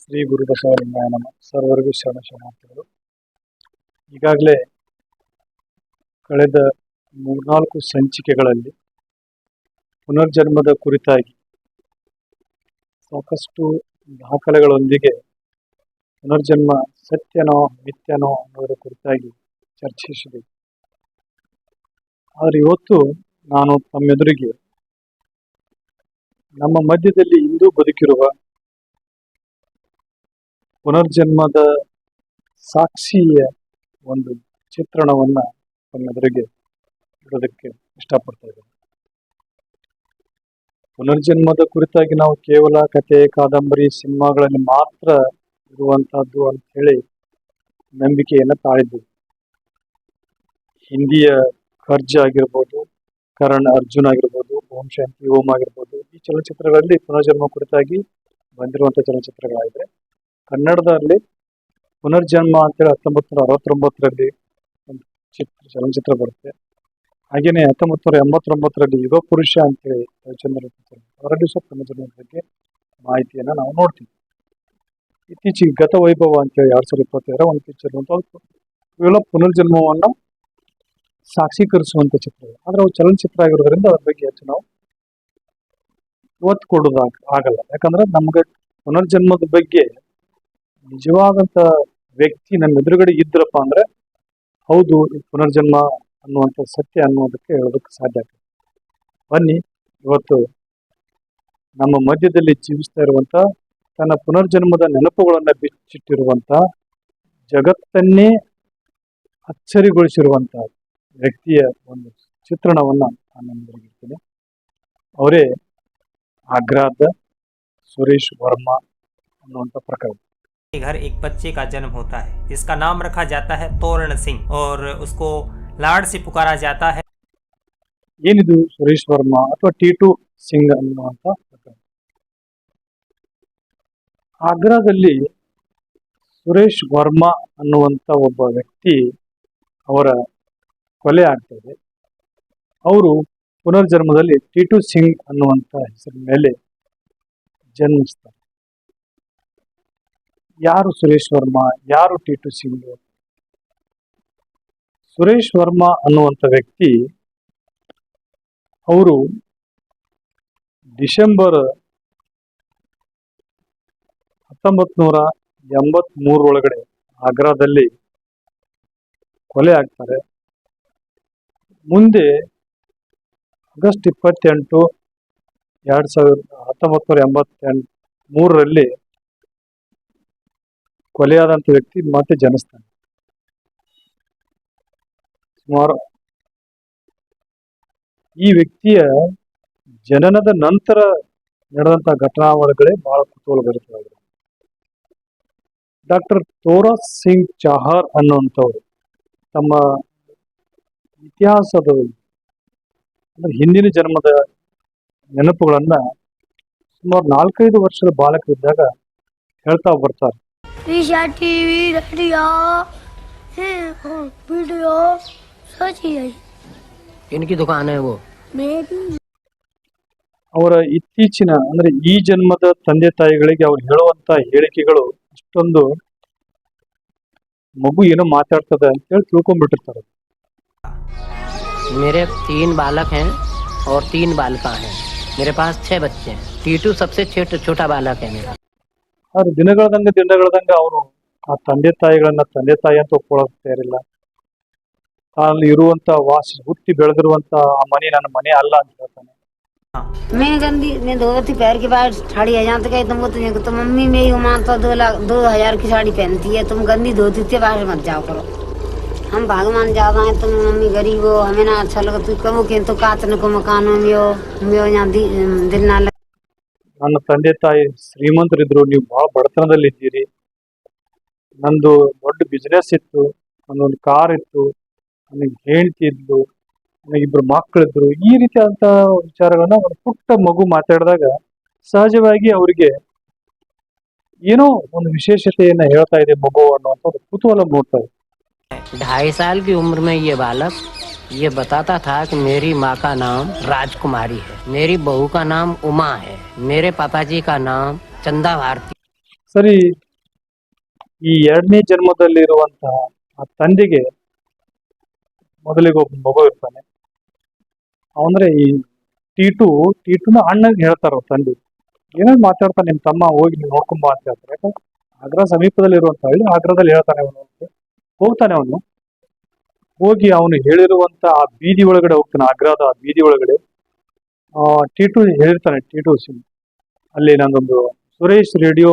ಶ್ರೀ ಗುರು ಬಸವಲಿಂಗಾಯ ನಮಃ. ಸರ್ವರಿಗೂ ಶರಣಾರ್ಥಿಗಳು. ಈಗಾಗಲೇ ಕಳೆದ 3-4 ಸಂಚಿಕೆಗಳಲ್ಲಿ ಪುನರ್ಜನ್ಮದ ಕುರಿತಾಗಿ ಸಾಕಷ್ಟು ದಾಖಲೆಗಳೊಂದಿಗೆ ಪುನರ್ಜನ್ಮ ಸತ್ಯನೋ ಮಿಥ್ಯನೋ ಅನ್ನೋದರ ಕುರಿತಾಗಿ ಚರ್ಚಿಸಿದೆ. ಆದರೆ ಇವತ್ತು ನಾನು ತಮ್ಮೆದುರಿಗೆ ನಮ್ಮ ಮಧ್ಯದಲ್ಲಿ ಇಂದು ಬದುಕಿರುವ ಪುನರ್ಜನ್ಮದ ಸಾಕ್ಷಿಯ ಒಂದು ಚಿತ್ರಣವನ್ನ ತಮ್ಮೆದುರಿಗೆ ಇಡೋದಕ್ಕೆ ಇಷ್ಟಪಡ್ತಾ ಇದ್ದೇನೆ. ಪುನರ್ಜನ್ಮದ ಕುರಿತಾಗಿ ನಾವು ಕೇವಲ ಕಥೆ, ಕಾದಂಬರಿ, ಸಿನಿಮಾಗಳಲ್ಲಿ ಮಾತ್ರ ಇರುವಂತಹದ್ದು ಅಂತ ಹೇಳಿ ನಂಬಿಕೆಯನ್ನು ತಾಳಿದ್ದೇವೆ. ಹಿಂದಿಯ ಖರ್ಜ್ ಆಗಿರ್ಬೋದು, ಕರಣ್ ಅರ್ಜುನ್ ಆಗಿರ್ಬೋದು, ಓಂ ಶಾಂತಿ ಓಂ ಆಗಿರ್ಬೋದು, ಈ ಚಲನಚಿತ್ರಗಳಲ್ಲಿ ಪುನರ್ಜನ್ಮ ಕುರಿತಾಗಿ ಬಂದಿರುವಂತಹ ಚಲನಚಿತ್ರಗಳಾಗಿದೆ. ಕನ್ನಡದಲ್ಲಿ ಪುನರ್ಜನ್ಮ ಅಂತೇಳಿ 1969ರಲ್ಲಿ ಒಂದು ಚಲನಚಿತ್ರ ಬರುತ್ತೆ. ಹಾಗೇನೆ 1989ರಲ್ಲಿ ಯುಗ ಪುರುಷ ಅಂತೇಳಿ ರವಿಚಂದ್ರ ಅವರಲ್ಲಿ ಸಹ ಪುನರ್ಜನ್ಮದ ಬಗ್ಗೆ ಮಾಹಿತಿಯನ್ನ ನಾವು ನೋಡ್ತೀವಿ. ಇತ್ತೀಚೆಗೆ ಗತ ವೈಭವ ಅಂತೇಳಿ 2020 ಒಂದು ಪಿಕ್ಚರ್ ಇವೆಲ್ಲ ಪುನರ್ಜನ್ಮವನ್ನ ಸಾಕ್ಷೀಕರಿಸುವಂತ ಚಿತ್ರಗಳು. ಆದ್ರೆ ಅವು ಚಲನಚಿತ್ರ ಆಗಿರೋದ್ರಿಂದ ಅದ್ರ ಬಗ್ಗೆ ಹೆಚ್ಚು ನಾವು ಒತ್ತು ಕೊಡೋದು ಆಗಲ್ಲ. ಯಾಕಂದ್ರೆ ನಮ್ಗೆ ಪುನರ್ಜನ್ಮದ ಬಗ್ಗೆ ನಿಜವಾದಂತ ವ್ಯಕ್ತಿ ನಮ್ಮ ಎದುರುಗಡೆ ಇದ್ರಪ್ಪ ಅಂದ್ರೆ ಹೌದು ಪುನರ್ಜನ್ಮ ಅನ್ನುವಂಥ ಸತ್ಯ ಅನ್ನೋದಕ್ಕೆ ಹೇಳೋದಕ್ಕೆ ಸಾಧ್ಯ ಆಗ್ತದೆ. ಬನ್ನಿ, ಇವತ್ತು ನಮ್ಮ ಮಧ್ಯದಲ್ಲಿ ಜೀವಿಸ್ತಾ ಇರುವಂತ ತನ್ನ ಪುನರ್ಜನ್ಮದ ನೆನಪುಗಳನ್ನ ಬಿಚ್ಚಿಟ್ಟಿರುವಂತ ಜಗತ್ತನ್ನೇ ಅಚ್ಚರಿಗೊಳಿಸಿರುವಂತ ವ್ಯಕ್ತಿಯ ಒಂದು ಚಿತ್ರಣವನ್ನ ನಾನು ನಿಮ್ಗೆ ಅವರೇ ಆಗ್ರಾದ ಸುರೇಶ್ ವರ್ಮಾ ಅನ್ನುವಂಥ ಪ್ರಕರಣ. घर एक बच्चे का जन्म होता है जिसका नाम रखा जाता है तोरण सिंह और उसको लाड से पुकारा जाता है. ಏನಿದು ಸುರೇಶ್ ವರ್ಮಾ ಅಥವಾ ಟಿ2 ಸಿಂಗ್ ಅನ್ನುವಂಥ ಪ್ರಕರಣ? ಆಗ್ರಾದಲ್ಲಿ ಸುರೇಶ್ ವರ್ಮಾ ಅನ್ನುವಂಥ ಒಬ್ಬ ವ್ಯಕ್ತಿ ಅವರ ಕೊಲೆ ಆಗ್ತದೆ. ಅವರು ಪುನರ್ಜನ್ಮದಲ್ಲಿ ಟಿ2 ಸಿಂಗ್ ಅನ್ನುವಂಥ ಹೆಸರಿನ ಮೇಲೆ ಜನ್ಮಿಸ್ತಾರೆ. ಯಾರು ಸುರೇಶ್ ವರ್ಮಾ, ಯಾರು ಟಿ2 ಸಿಂಗ್? ಸುರೇಶ್ ವರ್ಮಾ ಅನ್ನುವಂಥ ವ್ಯಕ್ತಿ ಅವರು ಡಿಸೆಂಬರ್ 1983 ಒಳಗಡೆ ಆಗ್ರಾದಲ್ಲಿ ಕೊಲೆ ಆಗ್ತಾರೆ. ಮುಂದೆ ಆಗಸ್ಟ್ 28, 1983ರಲ್ಲಿ ಕೊಲೆಯಾದಂಥ ವ್ಯಕ್ತಿ ಮತ್ತೆ ಜನಿಸ್ತಾನೆ. ಸುಮಾರು ಈ ವ್ಯಕ್ತಿಯ ಜನನದ ನಂತರ ನಡೆದಂತ ಘಟನಾವಳಿಗಳೇ ಬಹಳ ಕುತೂಹಲಭರಿತವಾಗಿದೆ. ಡಾಕ್ಟರ್ ತೋರಾ ಸಿಂಗ್ ಚಾಹರ್ ಅನ್ನುವಂಥವ್ರು ತಮ್ಮ ಇತಿಹಾಸದ ಅಂದ್ರೆ ಹಿಂದಿನ ಜನ್ಮದ ನೆನಪುಗಳನ್ನ ಸುಮಾರು 4-5 ವರ್ಷದ ಬಾಲಕರಿದ್ದಾಗ ಹೇಳ್ತಾ ಬರ್ತಾರೆ. इनकी दुकान है वो. ಅವರ ಇತ್ತೀಚಿನ ಅಂದ್ರೆ ಈ ಜನ್ಮದ ತಂದೆ ತಾಯಿಗಳಿಗೆ ಅವ್ರು ಹೇಳುವಂತ ಹೇಳಿಕೆಗಳು ಅಷ್ಟೊಂದು ಮಗು ಏನೋ ಮಾತಾಡ್ತದೆ ಅಂತ ಹೇಳಿ ತಿಳ್ಕೊಂಡ್ಬಿಟ್ಟಿರ್ತಾರೆ. मेरे 3 बालक हैं और 3 बालिका हैं. मेरे पास 6 बच्चे हैं. टी2 सबसे छोटा बालक है मेरा. ಆದ್ರೆ ದಿನಗಳದಂಗೆ ಅವರು ಆ ತಂದೆ ತಾಯಿ ಅಂತ ಒಪ್ಕೊಳ್ಳೋಕೆ ತಯಾರಿಲ್ಲ. ಅಲ್ಲಿ ಇರುವಂತ ಹುಟ್ಟಿ ಬೆಳೆದಿರುವಂತ ಆ ಮನೆ ನನ್ನ ಮನೆ ಅಲ್ಲ ಅಂತ ಹೇಳ್ತಾನೆ. मैं गंदी मैं धोती पैर के बाद साड़ी है यहाँ तक तुम मम्मी मेरी उमान तो 2,000 की साड़ी पहनती है. तुम गंदी धोती से बाहर मत जाओ करो. हम भगवान ज्यादा है. तुम मम्मी गरीब हो, हमें ना अच्छा लगा. तू कमो के तो कातन को मकानों में यहाँ दिल ना लगे. ನನ್ನ ತಂದೆ ತಾಯಿ ಶ್ರೀಮಂತರಿದ್ರು, ನೀವು ಬಹಳ ಬಡತನದಲ್ಲಿ ಇದ್ದೀರಿ. ನಂದು ದೊಡ್ಡ ಬಿಸ್ನೆಸ್ ಇತ್ತು, ನನ್ನೊಂದು ಕಾರ್ ಇತ್ತು, ನನಗೆ ಹೆಂಡತಿ ಇದ್ಲು, ನನಗಿಬ್ರು ಮಕ್ಕಳಿದ್ರು. ಈ ರೀತಿಯಾದಂತ ವಿಚಾರಗಳನ್ನ ಒಂದು ಪುಟ್ಟ ಮಗು ಮಾತಾಡಿದಾಗ ಸಹಜವಾಗಿ ಅವರಿಗೆ ಏನೋ ಒಂದು ವಿಶೇಷತೆಯನ್ನ ಹೇಳ್ತಾ ಇದೆ ಮಗು ಅನ್ನುವಂಥ ಒಂದು ಕುತೂಹಲ ಮೂಡ್ತಾ ಇದೆ. 2.5 साल की उम्र में ये बालक ये बताता था कि मेरी माँ का नाम राजकुमारी है, मेरी बहू का नाम उमा है, मेरे पापाजी का नाम चंदा भारती. ಸರಿ, ಈ ಎರಡನೇ ಜನ್ಮದಲ್ಲಿರುವಂತಹ ಆ ತಂದೆಗೆ ಮೊದಲಿಗೆ ಒಬ್ಬ ಮಗು ಇರ್ತಾನೆ. ಅಂದ್ರೆ ಈ ಟಿ2ನ ಅಣ್ಣಗೆ ಹೇಳ್ತಾರ ಅವ್ರ ತಂದೆ, ಏನಾದ್ರು ಮಾತಾಡ್ತಾನೆ, ನಿಮ್ ತಮ್ಮ ಹೋಗಿ ನೀವು ನೋಡ್ಕೊಂಬ ಅಂತ ಹೇಳ್ತಾರೆ. ಯಾಕಂದ್ರೆ ಆಗ್ರಾ ಸಮೀಪದಲ್ಲಿ ಇರುವಂತ ಹಳ್ಳಿ, ಆಗ್ರಾದಲ್ಲಿ ಹೇಳ್ತಾನೆ ಅವನು. ಹೋಗ್ತಾನೆ ಅವನು, ಹೋಗಿ ಅವನು ಹೇಳಿರುವಂತ ಆ ಬೀದಿ ಒಳಗಡೆ ಹೋಗ್ತಾನೆ, ಆಗ್ರಾದ ಆ ಬೀದಿ ಒಳಗಡೆ. ಟಿ2 ಹೇಳಿರ್ತಾನೆ, ಟಿ2 ಸಿಂಗ್ ಅಲ್ಲಿ ನಂದೊಂದು ಸುರೇಶ್ ರೇಡಿಯೋ.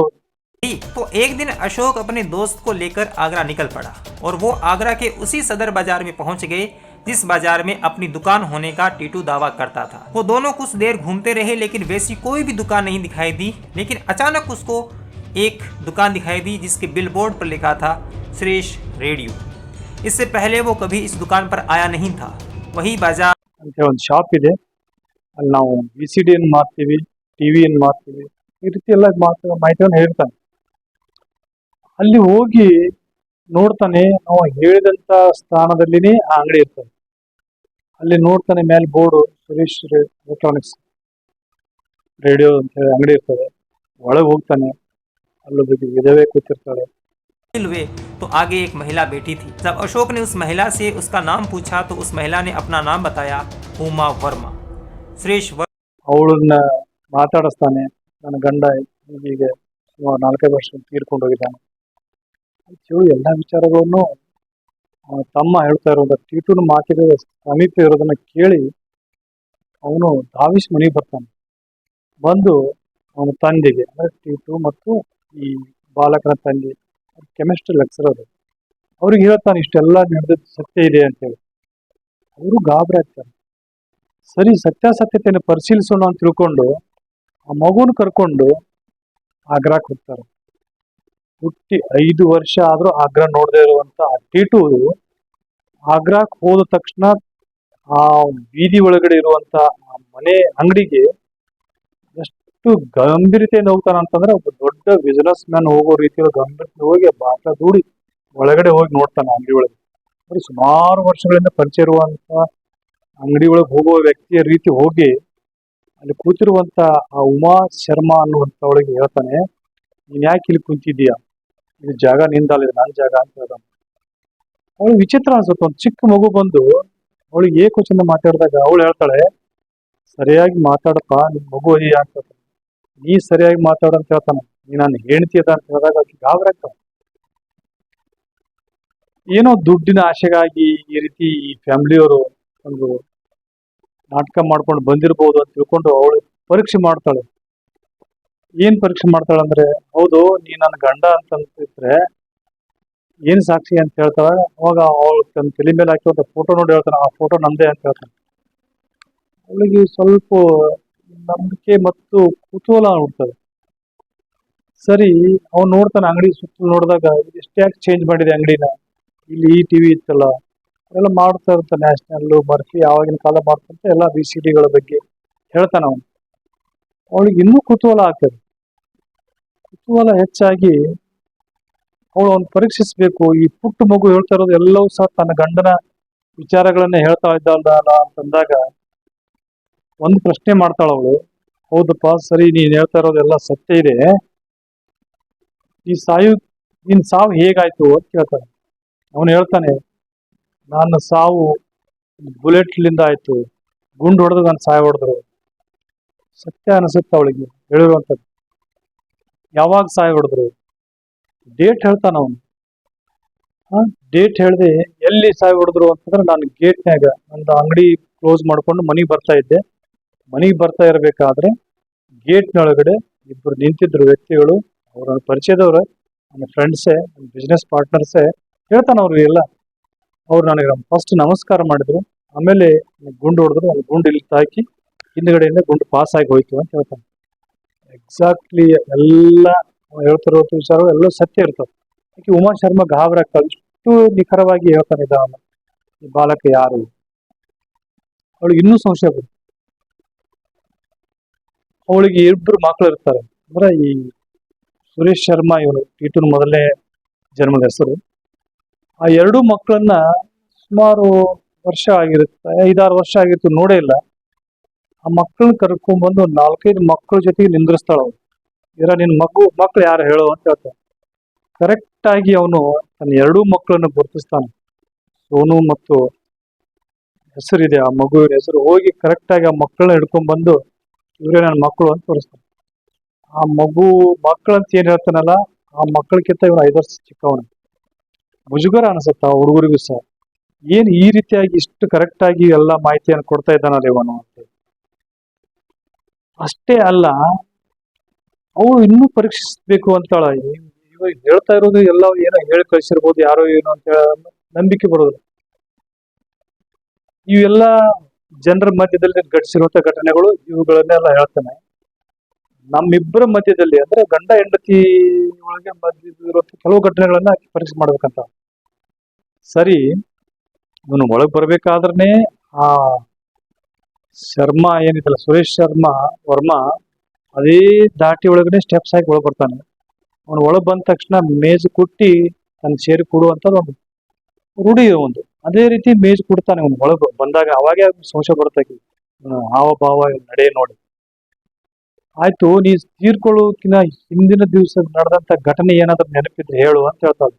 तो एक दिन अशोक अपने दोस्त को लेकर आगरा निकल पड़ा और वो आगरा के उसी सदर बाजार में पहुंच गए जिस बाजार में अपनी दुकान होने का टीटू दावा करता था। वो दोनों कुछ देर घूमते रहे लेकिन वैसी कोई भी दुकान नहीं दिखाई दी। लेकिन अचानक उसको एक दुकान दिखाई दी जिसके बिलबोर्ड पर लिखा था सुरेश रेडियो। इससे पहले वो कभी इस दुकान पर आया नहीं था। वही बाजार ಅಂತ ಒಂದು ಶಾಪ್ ಇದೆ, ಅಲ್ಲಿ ನಾವು VCD ಮಾರ್ತೀವಿ, ಟಿವಿ ಮಾರ್ತೀವಿ, ಈ ರೀತಿ ಎಲ್ಲ ಮಾಹಿತಿಯನ್ನು ಹೇಳ್ತಾನೆ. ಅಲ್ಲಿ ಹೋಗಿ ನೋಡ್ತಾನೆ, ನಾವು ಹೇಳಿದಂತ ಸ್ಥಾನದಲ್ಲಿನೇ ಆ ಅಂಗಡಿ ಇರ್ತದೆ. ಅಲ್ಲಿ ನೋಡ್ತಾನೆ ಮೇಲೆ ಬೋರ್ಡು ಸುರೇಶ್ ಎಲೆಕ್ಟ್ರಾನಿಕ್ಸ್ ರೇಡಿಯೋ ಅಂತ ಹೇಳಿ ಅಂಗಡಿ ಇರ್ತದೆ. ಒಳಗೆ ಹೋಗ್ತಾನೆ, ಅಲ್ಲೊಬ್ಬ ವಿಧವೆ ಕೂತಿರ್ತಾಳೆ. हुए तो आगे एक महिला बैठी थी। जब अशोक ने उस महिला से उसका नाम पूछा तो उस महिला ने अपना नाम बताया, उमा वर्मा। सुरेश ಅವಳನ್ನ ಮಾತಾಡಿಸ್ತಾನೆ, ನನ್ನ ಗಂಡ ಹೀಗೆ ಸುಮಾರು 4-5 ವರ್ಷ ತೀರ್ಕೊಂಡು ಹೋಗಿದ್ದಾನೆ ಅಂತ ಹೇಳಿ ಎಲ್ಲ ವಿಚಾರಗಳನ್ನು ತಮ್ಮ ಹೇಳ್ತಾ ಇರೋದ ಟಿ2ನ ಮಾತಿಗೆ ಸಮೀಪ ಇರೋದನ್ನ ಕೇಳಿ ಅವನು ಧಾವಿಸಿ ಮನೆಗೆ ಬರ್ತಾನೆ. ಬಂದು ಅವನ ತಂದೆಗೆ ಅಂದ್ರೆ ಟಿ2 ಮತ್ತು ಈ ಬಾಲಕನ ತಂದೆ ಕೆಮಿಸ್ಟ್ರಿ ಲೆಕ್ಚರರ್, ಅವ್ರಿಗೆ ಹೇಳ್ತಾನೆ ಇಷ್ಟೆಲ್ಲ ನಡೆದದ್ದು ಸತ್ಯ ಇದೆ ಅಂತೇಳಿ. ಅವರು ಗಾಬರಿ ಆಗ್ತಾರೆ. ಸರಿ, ಸತ್ಯಾಸತ್ಯತೆಯನ್ನು ಪರಿಶೀಲಿಸೋಣ ಅಂತ ತಿಳ್ಕೊಂಡು ಆ ಮಗುನ ಕರ್ಕೊಂಡು ಆಗ್ರಾಕ್ ಹೋಗ್ತಾರೆ. ಹುಟ್ಟಿ 5 ವರ್ಷ ಆದ್ರೂ ಆಗ್ರಾ ನೋಡದೇ ಇರುವಂತ ಆ ಟಿ2 ಆಗ್ರಾಕ್ ಹೋದ ತಕ್ಷಣ ಆ ಬೀದಿ ಒಳಗಡೆ ಇರುವಂತ ಆ ಮನೆ ಅಂಗಡಿಗೆ ಎಷ್ಟು ಗಂಭೀರತೆಯಿಂದ ಹೋಗ್ತಾನ ಅಂತಂದ್ರೆ, ಒಬ್ಬ ದೊಡ್ಡ ಬಿಸಿನೆಸ್ ಮ್ಯಾನ್ ಹೋಗೋ ರೀತಿಯಲ್ಲಿ ಗಂಭೀರತೆ ಹೋಗಿ ಬಾಟ ದೂಡಿ ಒಳಗಡೆ ಹೋಗಿ ನೋಡ್ತಾನೆ ಅಂಗಡಿ ಒಳಗೆ. ಅಂದ್ರೆ ಸುಮಾರು ವರ್ಷಗಳಿಂದ ಪರಿಚಯ ಇರುವಂತ ಅಂಗಡಿ ಒಳಗೆ ಹೋಗುವ ವ್ಯಕ್ತಿಯ ರೀತಿ ಹೋಗಿ ಅಲ್ಲಿ ಕೂತಿರುವಂತ ಆ ಉಮಾ ಶರ್ಮಾ ಅನ್ನುವಂಥವಳಿಗೆ ಹೇಳ್ತಾನೆ, ನೀನ್ ಯಾಕೆ ಇಲ್ಲಿ ಕುಂತಿದ್ದೀಯಾ, ಇದು ಜಾಗ ನಿಂದಲ್ಲ, ಇದು ನನ್ನ ಜಾಗ ಅಂತ ಹೇಳ್ತಾನೆ. ಅವಳಿಗೆ ವಿಚಿತ್ರ ಅನ್ಸುತ್ತೆ, ಒಂದು ಚಿಕ್ಕ ಮಗು ಬಂದು ಅವಳಿಗೆ ಏಕವಚನ ಮಾತಾಡಿದಾಗ ಅವಳು ಹೇಳ್ತಾಳೆ, ಸರಿಯಾಗಿ ಮಾತಾಡಪ್ಪ, ನಿನ್ ಮಗು ಅದೀಯಾ ಅಂತ ಹೇಳ್ತಾನೆ. ನೀ ಸರಿಯಾಗಿ ಮಾತಾಡಂತ ಹೇಳ್ತಾನೆ, ನೀ ನನ್ನ ಹೆಂಡತಿ ಅದ ಅಂತ ಹೇಳಿದಾಗ ಆಕೆ ಗಾಬರಿ ಆಗ್ತಾಳೆ. ಏನೋ ದುಡ್ಡಿನ ಆಶೆಗಾಗಿ ಈ ರೀತಿ ಈ ಫ್ಯಾಮಿಲಿಯವರು ಒಂದು ನಾಟಕ ಮಾಡ್ಕೊಂಡು ಬಂದಿರಬಹುದು ಅಂತ ತಿಳ್ಕೊಂಡು ಅವಳು ಪರೀಕ್ಷೆ ಮಾಡ್ತಾಳೆ. ಏನ್ ಪರೀಕ್ಷೆ ಮಾಡ್ತಾಳೆ ಅಂದ್ರೆ, ಹೌದು ನೀ ನನ್ನ ಗಂಡ ಅಂತಂತಿದ್ರೆ ಏನ್ ಸಾಕ್ಷಿ ಅಂತ ಹೇಳ್ತಾಳೆ. ಅವಾಗ ಅವಳು ತನ್ನ ತಲೆ ಮೇಲೆ ಹಾಕಿ ಫೋಟೋ ನೋಡಿ ಹೇಳ್ತಾನೆ, ಆ ಫೋಟೋ ನಂದೇ ಅಂತ ಹೇಳ್ತಾನೆ. ಅವಳಿಗೆ ಸ್ವಲ್ಪ ನಂಬಿಕೆ ಮತ್ತು ಕುತೂಹಲ ಹುಡ್ತದೆ. ಸರಿ, ಅವ್ನು ನೋಡ್ತಾನೆ ಅಂಗಡಿ ಸುತ್ತಲೂ ನೋಡಿದಾಗ ಎಷ್ಟು ಯಾಕೆ ಚೇಂಜ್ ಮಾಡಿದೆ ಅಂಗಡಿನ, ಇಲ್ಲಿ ಈ ಟಿವಿ ಇತ್ತಲ್ಲ, ಎಲ್ಲ ಮಾಡ್ತಾ ಇರ್ತಾನೆ, ನ್ಯಾಷನಲ್ ಮರ್ಫಿ ಆವಾಗಿನ ಕಾಲ ಮಾಡ್ತಂತ ಎಲ್ಲ VCDಗಳ ಬಗ್ಗೆ ಹೇಳ್ತಾನೆ ಅವನು. ಅವಳಿಗೆ ಇನ್ನೂ ಕುತೂಹಲ ಆಗ್ತದೆ. ಕುತೂಹಲ ಹೆಚ್ಚಾಗಿ ಅವಳು ಅವ್ನು ಪರೀಕ್ಷಿಸ್ಬೇಕು, ಈ ಪುಟ್ಟ ಮಗು ಹೇಳ್ತಾ ಇರೋದು ಎಲ್ಲವೂ ಸಹ ತನ್ನ ಗಂಡನ ವಿಚಾರಗಳನ್ನೇ ಹೇಳ್ತಾ ಇದ್ದಲ್ಲ ಅಂತಂದಾಗ ಒಂದು ಪ್ರಶ್ನೆ ಮಾಡ್ತಾಳ ಅವಳು, ಹೌದಪ್ಪ ಸರಿ, ನೀನ್ ಹೇಳ್ತಾ ಇರೋದೆಲ್ಲ ಸತ್ಯ ಇದೆ, ನಿನ್ ಸಾವು ಹೇಗಾಯ್ತು ಅಂತ ಕೇಳ್ತಾನೆ. ಅವನು ಹೇಳ್ತಾನೆ, ನನ್ನ ಸಾವು ಬುಲೆಟ್ಲಿಂದ ಆಯ್ತು, ಗುಂಡು ಹೊಡೆದು ನಾನು ಸಾವು ಹೊಡೆದ್ರು. ಸತ್ಯ ಅನಿಸುತ್ತೆ ಅವಳಿಗೆ ಹೇಳಿರುವಂಥದ್ದು. ಯಾವಾಗ ಸಾವು ಹೊಡೆದ್ರು, ಡೇಟ್ ಹೇಳ್ತಾನ ಅವನು. ಡೇಟ್ ಹೇಳಿದೆ, ಎಲ್ಲಿ ಸಾವು ಹೊಡೆದ್ರು ಅಂತಂದ್ರೆ, ನಾನು ಗೇಟ್ನ್ಯಾಗ ನಂದು ಅಂಗಡಿ ಕ್ಲೋಸ್ ಮಾಡ್ಕೊಂಡು ಮನೆಗೆ ಬರ್ತಾ ಇದ್ದೆ. ಮನೆಗೆ ಬರ್ತಾ ಇರಬೇಕಾದ್ರೆ ಗೇಟ್ನೊಳಗಡೆ ಇಬ್ಬರು ನಿಂತಿದ್ರು ವ್ಯಕ್ತಿಗಳು, ಅವ್ರ ಪರಿಚಯದವ್ರು, ನನ್ನ ಫ್ರೆಂಡ್ಸೇ, ನನ್ನ ಬಿಸ್ನೆಸ್ ಪಾರ್ಟ್ನರ್ಸೇ. ಹೇಳ್ತಾನೆ ಅವ್ರಿಗೆಲ್ಲ. ಅವ್ರು ನನಗೆ ಫಸ್ಟ್ ನಮಸ್ಕಾರ ಮಾಡಿದ್ರು, ಆಮೇಲೆ ಗುಂಡು ಹೊಡೆದ್ರು, ಅಲ್ಲಿ ಗುಂಡು ಇಲ್ಲಿ ತಾಕಿ ಹಿಂದ್ಗಡೆಯಿಂದ ಗುಂಡು ಪಾಸ್ ಆಗಿ ಹೋಯ್ತು ಅಂತ ಹೇಳ್ತಾನೆ. ಎಕ್ಸಾಕ್ಟ್ಲಿ ಎಲ್ಲ ಹೇಳ್ತಿರೋ ವಿಚಾರ ಎಲ್ಲ ಸತ್ಯ ಇರ್ತವೆ. ಯಾಕೆ ಉಮಾ ಶರ್ಮಾ ಗಾಬರಿ ಆಗ್ತಾಳೆ, ಇಷ್ಟು ನಿಖರವಾಗಿ ಹೇಳ್ತಾನೆ ಇದ್ದಾನ ಈ ಬಾಲಕ ಯಾರು. ಅವಳಿಗೆ ಇನ್ನೂ ಸಂಶಯ ಬರುತ್ತೆ. ಅವಳಿಗೆ 2 ಮಕ್ಕಳು ಇರ್ತಾರೆ. ಅಂದ್ರೆ ಈ ಸುರೇಶ್ ಶರ್ಮಾ ಇವನು ಟಿ2ನ ಮೊದಲನೇ ಜನ್ಮದ ಹೆಸರು. ಆ 2 ಮಕ್ಕಳನ್ನ ಸುಮಾರು ವರ್ಷ ಆಗಿರುತ್ತೆ, 5-6 ವರ್ಷ ಆಗಿತ್ತು, ನೋಡೇ ಇಲ್ಲ. ಆ ಮಕ್ಕಳನ್ನ ಕರ್ಕೊಂಡ್ಬಂದು 4-5 ಮಕ್ಕಳ ಜೊತೆಗೆ ನಿಂದ್ರಿಸ್ತಾಳ ಅವಳು. ಇರ ನಿನ್ನ ಮಕ್ಳು ಯಾರು ಹೇಳು ಅಂತ ಹೇಳ್ತಾನೆ. ಕರೆಕ್ಟ್ ಆಗಿ ಅವನು ತನ್ನ ಎರಡೂ ಮಕ್ಕಳನ್ನು ಗುರುತಿಸ್ತಾನೆ. ಸೋನು ಮತ್ತು ಹೆಸರಿದೆ ಆ ಮಗುವಿನ ಹೆಸರು. ಹೋಗಿ ಕರೆಕ್ಟ್ ಆಗಿ ಆ ಮಕ್ಕಳನ್ನ ಹಿಡ್ಕೊಂಡ್ ಬಂದು ಇವರೇ ನನ್ನ ಮಕ್ಕಳು ಅಂತ ತೋರಿಸ್ತಾನೆ. ಆ ಮಕ್ಕಳಂತ ಏನ್ ಹೇಳ್ತಾನಲ್ಲ, ಆ ಮಕ್ಕಳಕ್ಕಿಂತ ಇವನು 5 ವರ್ಷ ಚಿಕ್ಕವನು. ಮುಜುಗರ ಅನಿಸುತ್ತ ಆ ಹುಡುಗರಿಗೂ ಸಹ, ಏನ್ ಈ ರೀತಿಯಾಗಿ ಇಷ್ಟು ಕರೆಕ್ಟ್ ಆಗಿ ಎಲ್ಲ ಮಾಹಿತಿಯನ್ನು ಕೊಡ್ತಾ ಇದ್ದಾನಲ್ಲ ಇವನು ಅಂತ. ಅಷ್ಟೇ ಅಲ್ಲ, ಅವಳು ಇನ್ನೂ ಪರೀಕ್ಷಿಸ್ಬೇಕು ಅಂತಾಳ. ಇವ ಹೇಳ್ತಾ ಇರೋದು ಎಲ್ಲ ಏನೋ ಹೇಳಿ ಕಳಿಸಿರ್ಬೋದು, ಯಾರೋ ಏನೋ ಅಂತ ಹೇಳ ನಂಬಿಕೆ ಬರೋದಿಲ್ಲ. ಇವೆಲ್ಲ ಜನರ ಮಧ್ಯದಲ್ಲಿ ಘಟಿಸಿರುವಂತ ಘಟನೆಗಳು ಇವುಗಳನ್ನೆಲ್ಲ ಹೇಳ್ತಾನೆ. ನಮ್ಮಿಬ್ಬರ ಮಧ್ಯದಲ್ಲಿ ಅಂದ್ರೆ ಗಂಡ ಹೆಂಡತಿ ಒಳಗೆ ಮಧ್ಯದಿರುವಂತ ಕೆಲವು ಘಟನೆಗಳನ್ನ ಪರೀಕ್ಷೆ ಮಾಡ್ಬೇಕಂತ. ಸರಿ, ಇವನು ಒಳಗ್ ಬರ್ಬೇಕಾದ್ರನೆ ಆ ಶರ್ಮಾ ಏನಿದಲ್ಲ, ಸುರೇಶ್ ವರ್ಮಾ ಅದೇ ದಾಟಿ ಒಳಗಡೆ ಸ್ಟೆಪ್ಸ್ ಆಗಿ ಒಳಗ್ ಬರ್ತಾನೆ. ಅವನು ಒಳಗ್ ಬಂದ ತಕ್ಷಣ ಮೇಜ್ ಕುಟ್ಟಿ ತನ್ನ ಸೇರಿ ಕೊಡುವಂತದ್ದು ಒಂದು ರೂಢಿ ಒಂದು. ಅದೇ ರೀತಿ ಮೇಜ್ ಕೊಡ್ತಾನೆ ಅವನು ಒಳಗ್ ಬಂದಾಗ. ಅವಾಗೇ ಸಂಶಯ ಬರ್ತೈತಿ ಹಾವ ಭಾವ ನಡೆ ನೋಡಿ. ಆಯ್ತು, ನೀ ತೀರ್ಕೊಳ್ಳೋಕಿನ ಹಿಂದಿನ ದಿವಸ ನಡೆದಂತ ಘಟನೆ ಏನಾದ್ರೂ ನೆನಪಿದ್ರೆ ಹೇಳು ಅಂತ ಹೇಳ್ತಾಳೆ.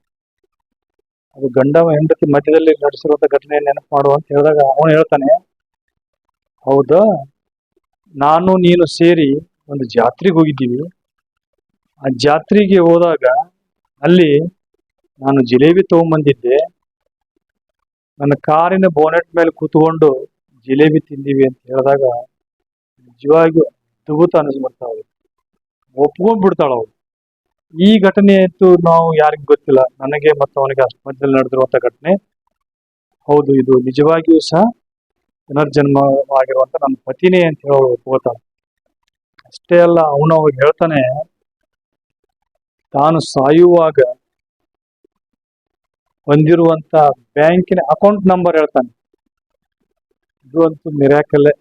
ಅದು ಗಂಡ ಹೆಂಡತಿ ಮಧ್ಯದಲ್ಲಿ ನಡೆಸಿರುವಂತ ಘಟನೆ ನೆನಪು ಮಾಡು ಅಂತ ಹೇಳಿದಾಗ ಅವನು ಹೇಳ್ತಾನೆ, ಹೌದಾ, ನಾನು ನೀನು ಸೇರಿ ಒಂದು ಜಾತ್ರೆಗೆ ಹೋಗಿದ್ದೀವಿ. ಆ ಜಾತ್ರೆಗೆ ಹೋದಾಗ ಅಲ್ಲಿ ನಾನು ಜಿಲೇಬಿ ತಗೊಂಬಂದಿದ್ದೆ. ನನ್ನ ಕಾರಿನ ಬೋನೆಟ್ ಮೇಲೆ ಕೂತ್ಕೊಂಡು ಜಿಲೇಬಿ ತಿಂದೀವಿ ಅಂತ ಹೇಳಿದಾಗ ನಿಜವಾಗಿಯೂ ಅದ್ಭುತ ಅನಿಸ್ಬಿಡ್ತಾವ. ಒಪ್ಕೊಂಡ್ ಬಿಡ್ತಾಳ ಅವಳು. ಈ ಘಟನೆ ಅಂತೂ ನಾವು ಯಾರಿಗೂ ಗೊತ್ತಿಲ್ಲ, ನನಗೆ ಮತ್ತು ಅವನಿಗೆ ಅಷ್ಟು ಮಧ್ಯದಲ್ಲಿ ನಡೆದಿರುವಂತ ಘಟನೆ. ಹೌದು, ಇದು ನಿಜವಾಗಿಯೂ ಸಹ ಪುನರ್ಜನ್ಮವಾಗಿರುವಂತ ನನ್ನ ಪತಿನೇ ಅಂತ ಹೇಳೋಳು ಒಪ್ಕೋತಾಳೆ. ಅಷ್ಟೇ ಅಲ್ಲ, ಅವನು ಅವಾಗ ಹೇಳ್ತಾನೆ, ತಾನು ಸಾಯುವಾಗ ಹೊಂದಿರುವಂತ ಬ್ಯಾಂಕಿನ ಅಕೌಂಟ್ ನಂಬರ್ ಹೇಳ್ತಾನೆ. ಇದು ಅಂತೂ ಮಿರಾಕಲ್ಲೇ.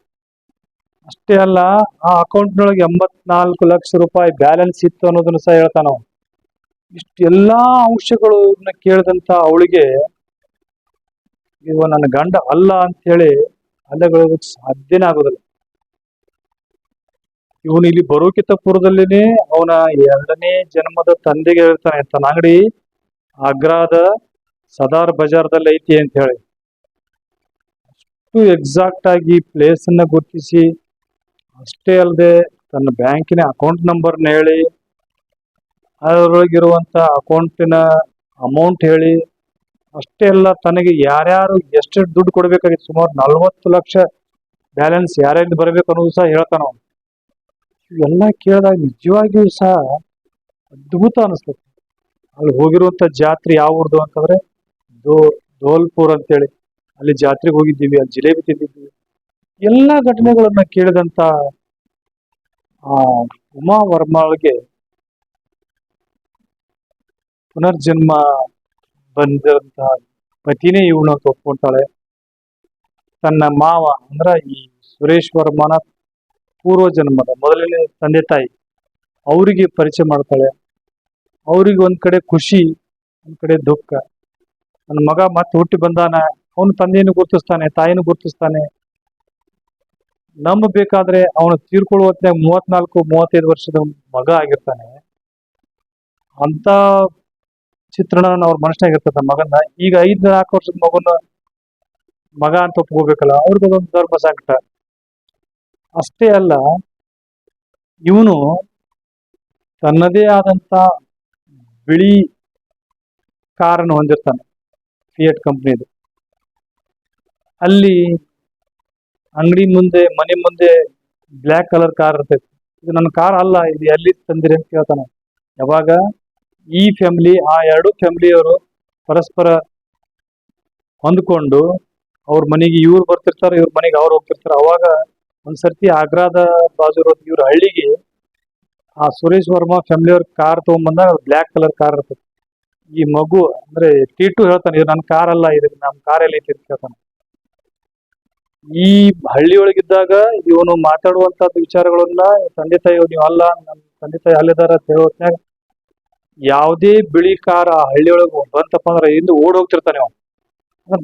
ಅಷ್ಟೇ ಅಲ್ಲ, ಆ ಅಕೌಂಟ್ನೊಳಗೆ 84 ಲಕ್ಷ ರೂಪಾಯಿ ಬ್ಯಾಲೆನ್ಸ್ ಇತ್ತು ಅನ್ನೋದನ್ನು ಸಹ ಹೇಳ್ತಾನ ಅವನು. ಇಷ್ಟೆಲ್ಲಾ ಅಂಶಗಳನ್ನ ಕೇಳಿದಂತ ಅವಳಿಗೆ ಇವ ನನ್ನ ಗಂಡ ಅಲ್ಲ ಅಂತ ಹೇಳಿ ಅಲ್ಲಗಳೋದಕ್ಕೆ ಸಾಧ್ಯನೇ ಆಗೋದಿಲ್ಲ. ಇವನು ಇಲ್ಲಿ ಬರೋಕಿತ ಪೂರ್ವದಲ್ಲಿನೇ ಅವನ 2ನೇ ಜನ್ಮದ ತಂದೆಗೆ ಹೇಳ್ತಾನೆ, ತನ್ನ ಅಂಗಡಿ ಆಗ್ರಾದ ಸದಾರ್ ಬಜಾರ್ದಲ್ಲಿ ಐತಿ ಅಂತ ಹೇಳಿ. ಅಷ್ಟು ಎಕ್ಸಾಕ್ಟ್ ಆಗಿ ಪ್ಲೇಸ್ ಅನ್ನ ಗುರುತಿಸಿ, ಅಷ್ಟೇ ಅಲ್ಲದೆ ತನ್ನ ಬ್ಯಾಂಕಿನ ಅಕೌಂಟ್ ನಂಬರ್ನ ಹೇಳಿ, ಅದರೊಳಗಿರುವಂತ ಅಕೌಂಟಿನ ಅಮೌಂಟ್ ಹೇಳಿ, ಅಷ್ಟೇ ಅಲ್ಲ ತನಗೆ ಯಾರ್ಯಾರು ಎಷ್ಟು ದುಡ್ಡು ಕೊಡ್ಬೇಕಾಗಿತ್ತು, ಸುಮಾರು 40 ಲಕ್ಷ ಬ್ಯಾಲೆನ್ಸ್ ಯಾರ್ಯಾರು ಬರಬೇಕು ಅನ್ನೋದು ಸಹ ಹೇಳ್ತಾನ ಅವನು. ಇವೆಲ್ಲ ಕೇಳಿದಾಗ ನಿಜವಾಗಿಯೂ ಸಹ ಅದ್ಭುತ ಅನಿಸ್ತದೆ. ಅಲ್ಲಿ ಹೋಗಿರುವಂತ ಜಾತ್ರೆ ಯಾವ ಊರ್ದು ಅಂತಂದ್ರೆ ಧೋಲ್ಪುರ್ ಅಂತೇಳಿ, ಅಲ್ಲಿ ಜಾತ್ರೆಗೆ ಹೋಗಿದ್ದೀವಿ, ಅಲ್ಲಿ ಜಿಲೇಬಿ ತಿಂದಿದ್ದೀವಿ. ಎಲ್ಲ ಘಟನೆಗಳನ್ನ ಕೇಳಿದಂತ ಆ ಉಮಾ ವರ್ಮಾಳಿಗೆ ಪುನರ್ಜನ್ಮ ಬಂದಂತ ಪತಿನೇ ಇವನು ಅಂತ ಒಪ್ಕೊಂತಾಳೆ. ತನ್ನ ಮಾವ ಅಂದ್ರ ಈ ಸುರೇಶ್ ವರ್ಮನ ಪೂರ್ವ ಜನ್ಮದ ಮೊದಲನೇ ತಂದೆ ತಾಯಿ ಅವರಿಗೆ ಪರಿಚಯ ಮಾಡ್ತಾಳೆ. ಅವ್ರಿಗೆ ಒಂದ್ ಕಡೆ ಖುಷಿ, ಒಂದ್ ಕಡೆ ದುಃಖ. ನನ್ನ ಮಗ ಮತ್ತೆ ಹುಟ್ಟಿ ಬಂದಾನ, ಅವನು ತಂದೆಯನ್ನು ಗುರುತಿಸ್ತಾನೆ, ತಾಯಿನೂ ಗುರುತಿಸ್ತಾನೆ. ನಂಬಬೇಕಾದ್ರೆ ಅವನು ತೀರ್ಕೊಳ್ಳುವ ಹೊತ್ನ್ಯಾಗ 34-35 ವರ್ಷದ ಮಗ ಆಗಿರ್ತಾನೆ. ಅಂತ ಚಿತ್ರಣ ಅವ್ರ ಮನಸ್ಸಿನಾಗ ಇರ್ತದ ಮಗನ. ಈಗ 5-4 ವರ್ಷದ ಮಗ ಅಂತ ಒಪ್ಕೋಬೇಕಲ್ಲ, ಅವ್ರಿಗೊಂದೊಂದು ಧರ್ಮ ಸಂಕಟ. ಅಷ್ಟೇ ಅಲ್ಲ, ಇವನು ತನ್ನದೇ ಆದಂತ ಬಿಳಿ ಕಾರನ್ನು ಹೊಂದಿರ್ತಾನೆ, ಫಿಯಟ್ ಕಂಪ್ನಿದು. ಅಲ್ಲಿ ಅಂಗಡಿ ಮುಂದೆ, ಮನೆ ಮುಂದೆ ಬ್ಲ್ಯಾಕ್ ಕಲರ್ ಕಾರ್ ಇರ್ತೈತಿ. ಇದು ನನ್ನ ಕಾರ್ ಅಲ್ಲ, ಇದು ಎಲ್ಲಿ ತಂದಿರಿ ಅಂತ ಕೇಳ್ತಾನೆ. ಯಾವಾಗ ಈ ಫ್ಯಾಮಿಲಿ, ಆ 2 ಫ್ಯಾಮಿಲಿಯವರು ಪರಸ್ಪರ ಹೊಂದ್ಕೊಂಡು ಅವ್ರ ಮನೆಗೆ ಇವ್ರು ಬರ್ತಿರ್ತಾರೆ, ಇವ್ರ ಮನೆಗೆ ಅವ್ರು ಹೋಗ್ತಿರ್ತಾರೆ. ಅವಾಗ ಒಂದ್ಸರ್ತಿ ಆಗ್ರಾದ ಬಾಜು ಇರೋ ಇವ್ರ ಹಳ್ಳಿಗೆ ಆ ಸುರೇಶ್ ವರ್ಮಾ ಫ್ಯಾಮಿಲಿಯವ್ರ ಕಾರ್ ತಗೊಂಡ್ಬಂದಾಗ ಬ್ಲ್ಯಾಕ್ ಕಲರ್ ಕಾರ್ ಇರ್ತದೆ. ಈ ಮಗು ಅಂದ್ರೆ ಟಿ2 ಹೇಳ್ತಾನೆ, ಇದು ನನ್ನ ಕಾರ್ ಅಲ್ಲ, ಇದು ನಮ್ಮ ಕಾರ್ ಎಲ್ಲಿ ಐತಿ ಅಂತ ಕೇಳ್ತಾನೆ. ಈ ಹಳ್ಳಿಯೊಳಗಿದ್ದಾಗ ಇವನು ಮಾತಾಡುವಂತದ್ದು ವಿಚಾರಗಳನ್ನ ತಂದೆ ತಾಯಿ ನೀವು ಅಲ್ಲ, ನಮ್ಮ ತಂದೆ ತಾಯಿ ಅಲ್ಲಿದಾರ ಅಂತ ಹೇಳೋ ಹೊತ್ನ್ಯಾಗ ಯಾವುದೇ ಬಿಳಿ ಕಾರ್ ಆ ಹಳ್ಳಿಯೊಳಗೆ ಬಂತಪ್ಪ ಅಂದ್ರೆ ಹಿಂದೆ ಓಡ್ ಹೋಗ್ತಿರ್ತಾನೆ ಅವನು.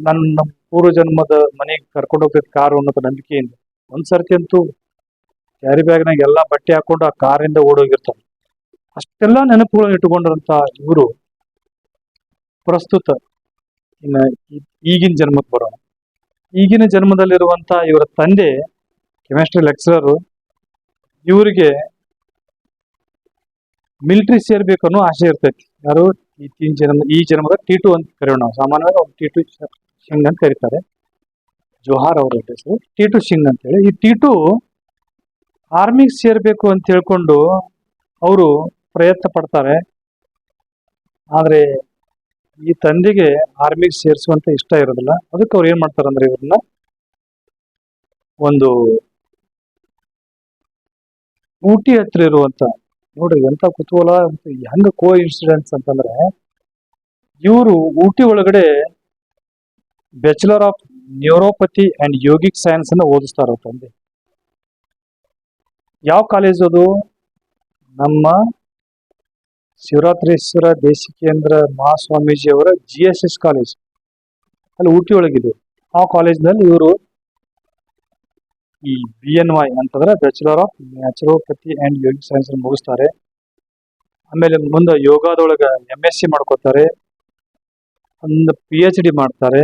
ನನ್ನ ಪೂರ್ವ ಜನ್ಮದ ಮನೆಗೆ ಕರ್ಕೊಂಡು ಹೋಗ್ತೈತಿ ಕಾರು ಅನ್ನೋದು ನಂಬಿಕೆಯಿಂದ. ಒಂದ್ಸರ್ತಿ ಅಂತೂ ಕ್ಯಾರಿ ಬ್ಯಾಗ್ನಾಗ ಎಲ್ಲಾ ಬಟ್ಟೆ ಹಾಕೊಂಡು ಆ ಕಾರಿಂದ ಓಡೋಗಿರ್ತಾನೆ. ಅಷ್ಟೆಲ್ಲ ನೆನಪುಗಳನ್ನು ಇಟ್ಟುಕೊಂಡಂತ ಇವರು ಪ್ರಸ್ತುತ ಇನ್ನ ಈಗಿನ ಜನ್ಮಕ್ಕೆ ಬರೋಣ. ಈಗಿನ ಜನ್ಮದಲ್ಲಿರುವಂತ ಇವರ ತಂದೆ ಕೆಮಿಸ್ಟ್ರಿ ಲೆಕ್ಚರರು. ಇವರಿಗೆ ಮಿಲಿಟರಿ ಸೇರ್ಬೇಕು ಅನ್ನೋ ಆಸೆ ಇರ್ತೈತಿ. ಯಾರು ಈ ಜನ್ಮದ ಟಿ2 ಅಂತ ಕರೆಯೋಣ ನಾವು. ಸಾಮಾನ್ಯವಾಗಿ ಅವ್ರು ಟಿ2 ಸಿಂಗ್ ಅಂತ ಕರೀತಾರೆ. ಜೋಹಾರ್ ಅವರ ಹೆಸರು ಟಿ2 ಸಿಂಗ್ ಅಂತ ಹೇಳಿ. ಈ ಟಿ2 ಆರ್ಮಿಗೆ ಸೇರ್ಬೇಕು ಅಂತ ಹೇಳ್ಕೊಂಡು ಅವರು ಪ್ರಯತ್ನ ಪಡ್ತಾರೆ. ಆದ್ರೆ ಈ ತಂದೆಗೆ ಆರ್ಮಿಗೆ ಸೇರಿಸುವಂತ ಇಷ್ಟ ಇರೋದಿಲ್ಲ. ಅದಕ್ಕೆ ಅವ್ರು ಏನ್ ಮಾಡ್ತಾರೆ ಅಂದ್ರೆ ಇವ್ರನ್ನ ಒಂದು ಊಟಿ ಹತ್ರ ಇರುವಂತ, ನೋಡ್ರಿ ಎಂತ ಕುತೂಹಲ, ಹೆಂಗ ಕೋ ಇನ್ಸಿಡೆನ್ಸ್ ಅಂತಂದ್ರೆ ಇವರು ಊಟಿ ಒಳಗಡೆ bachelor of neuropathy and yogic science ಅನ್ನ ಓದಿಸ್ತಾರ ತಂದೆ. ಯಾವ ಕಾಲೇಜ್ ಅದು? ನಮ್ಮ ಶಿವರಾತ್ರೀಶ್ವರ ದೇಶಿಕೇಂದ್ರ ಮಹಾಸ್ವಾಮೀಜಿ ಅವರ GSS ಕಾಲೇಜ್ ಅಲ್ಲಿ ಊಟಿ ಒಳಗಿದೆ. ಆ ಕಾಲೇಜ್ನಲ್ಲಿ ಇವರು ಈ BNY ಅಂತಂದ್ರೆ bachelor of naturopathy and yogic science ಮುಗಿಸ್ತಾರೆ. ಆಮೇಲೆ ಮುಂದೆ ಯೋಗದೊಳಗ MSc ಮಾಡ್ಕೋತಾರೆ, ಒಂದು PhD ಮಾಡ್ತಾರೆ.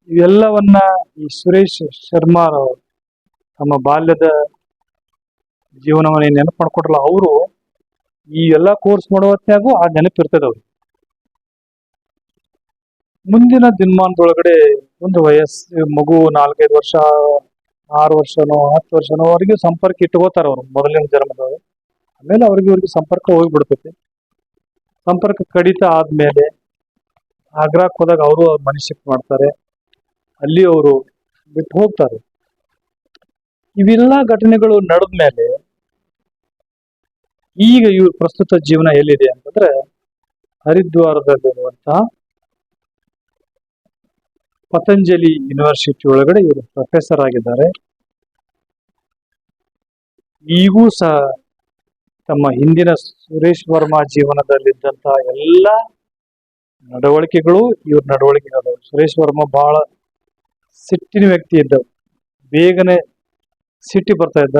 ಇವೆಲ್ಲವನ್ನ ಈ ಸುರೇಶ್ ಶರ್ಮಾ ತಮ್ಮ ಬಾಲ್ಯದ ಜೀವನವನ್ನ ನೆನಪು ಮಾಡ್ಕೊಟ್ರಲ್ಲ, ಅವರು ಈ ಎಲ್ಲಾ ಕೋರ್ಸ್ ಮಾಡೋ ಹೊತ್ನ್ಯಾಗೂ ಆ ನೆನಪಿರ್ತದೆ ಅವ್ರಿಗೆ. ಮುಂದಿನ ದಿನಮಾನದೊಳಗಡೆ ಒಂದು ವಯಸ್ಸು ಮಗು 4-5 ವರ್ಷ, 6 ವರ್ಷನೋ 10 ವರ್ಷನೋ ಅವರಿಗೆ ಸಂಪರ್ಕ ಇಟ್ಕೋತಾರ ಅವ್ರು ಮೊದಲಿನ ಜನ್ಮದವರು. ಆಮೇಲೆ ಇವ್ರಿಗೆ ಸಂಪರ್ಕ ಹೋಗ್ಬಿಡ್ತೈತಿ. ಸಂಪರ್ಕ ಕಡಿತ ಆದ್ಮೇಲೆ ಆಗ್ರಾಕ್ ಹೋದಾಗ ಅವರು ಮನೆ ಶಿಫ್ಟ್ ಮಾಡ್ತಾರೆ. ಅಲ್ಲಿ ಅವರು ಬಿಟ್ಟು ಹೋಗ್ತಾರೆ. ಇವೆಲ್ಲ ಘಟನೆಗಳು ನಡೆದ್ಮೇಲೆ ಈಗ ಇವ್ರ ಪ್ರಸ್ತುತ ಜೀವನ ಎಲ್ಲಿದೆ ಅಂತಂದ್ರೆ ಹರಿದ್ವಾರದಲ್ಲಿರುವಂತಹ ಪತಂಜಲಿ ಯೂನಿವರ್ಸಿಟಿ ಒಳಗಡೆ ಇವರು ಪ್ರೊಫೆಸರ್ ಆಗಿದ್ದಾರೆ. ಈಗೂ ಸಹ ತಮ್ಮ ಹಿಂದಿನ ಸುರೇಶ್ ವರ್ಮಾ ಜೀವನದಲ್ಲಿದ್ದಂತ ಎಲ್ಲ ನಡವಳಿಕೆಗಳು ಇವ್ರ ನಡವಳಿಕೆಗಳು. ಸುರೇಶ್ ವರ್ಮಾ ಬಹಳ ಸಿಟ್ಟಿನ ವ್ಯಕ್ತಿ ಇದ್ದ, ಬೇಗನೆ ಸಿಟ್ಟಿ ಬರ್ತಾ ಇದ್ದ.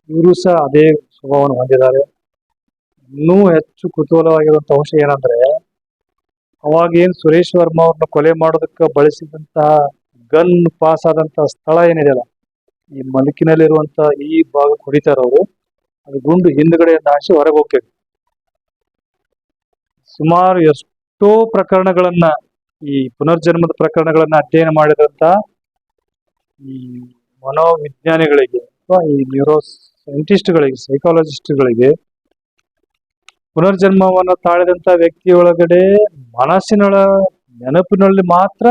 ಇವರು ಸಹ ಅದೇ ಸ್ವಭಾವವನ್ನು ಹೊಂದಿದ್ದಾರೆ. ಇನ್ನೂ ಹೆಚ್ಚು ಕುತೂಹಲವಾಗಿರುವಂತ ಅಂಶ ಏನಂದ್ರೆ, ಅವಾಗೇನ್ ಸುರೇಶ್ ವರ್ಮಾ ಅವ್ರನ್ನ ಕೊಲೆ ಮಾಡೋದಕ್ಕೆ ಬಳಸಿದಂತಹ ಗನ್ ಪಾಸ್ ಆದಂತಹ ಸ್ಥಳ ಏನಿದೆಯಲ್ಲ, ಈ ಮಲಕಿನಲ್ಲಿರುವಂತ ಈ ಭಾಗ ಹೊಡಿತಾರ ಅವರು, ಅದು ಗುಂಡು ಹಿಂದ್ಗಡೆಯಿಂದ ಹಾಸಿ ಹೊರಗೆ ಹೋಗ್ತೇವೆ. ಸುಮಾರು ಎಷ್ಟೋ ಪ್ರಕರಣಗಳನ್ನ, ಈ ಪುನರ್ಜನ್ಮದ ಪ್ರಕರಣಗಳನ್ನ ಅಧ್ಯಯನ ಮಾಡಿದಂತ ಈ ಮನೋವಿಜ್ಞಾನಿಗಳಿಗೆ ಅಥವಾ ಈ ನ್ಯೂರೋ ಸೈಂಟಿಸ್ಟ್ಗಳಿಗೆ, ಸೈಕಾಲಜಿಸ್ಟ್ಗಳಿಗೆ ಪುನರ್ಜನ್ಮವನ್ನು ತಾಳಿದಂತ ವ್ಯಕ್ತಿ ಒಳಗಡೆ ಮನಸ್ಸಿನೊಳ ನೆನಪಿನಲ್ಲಿ ಮಾತ್ರ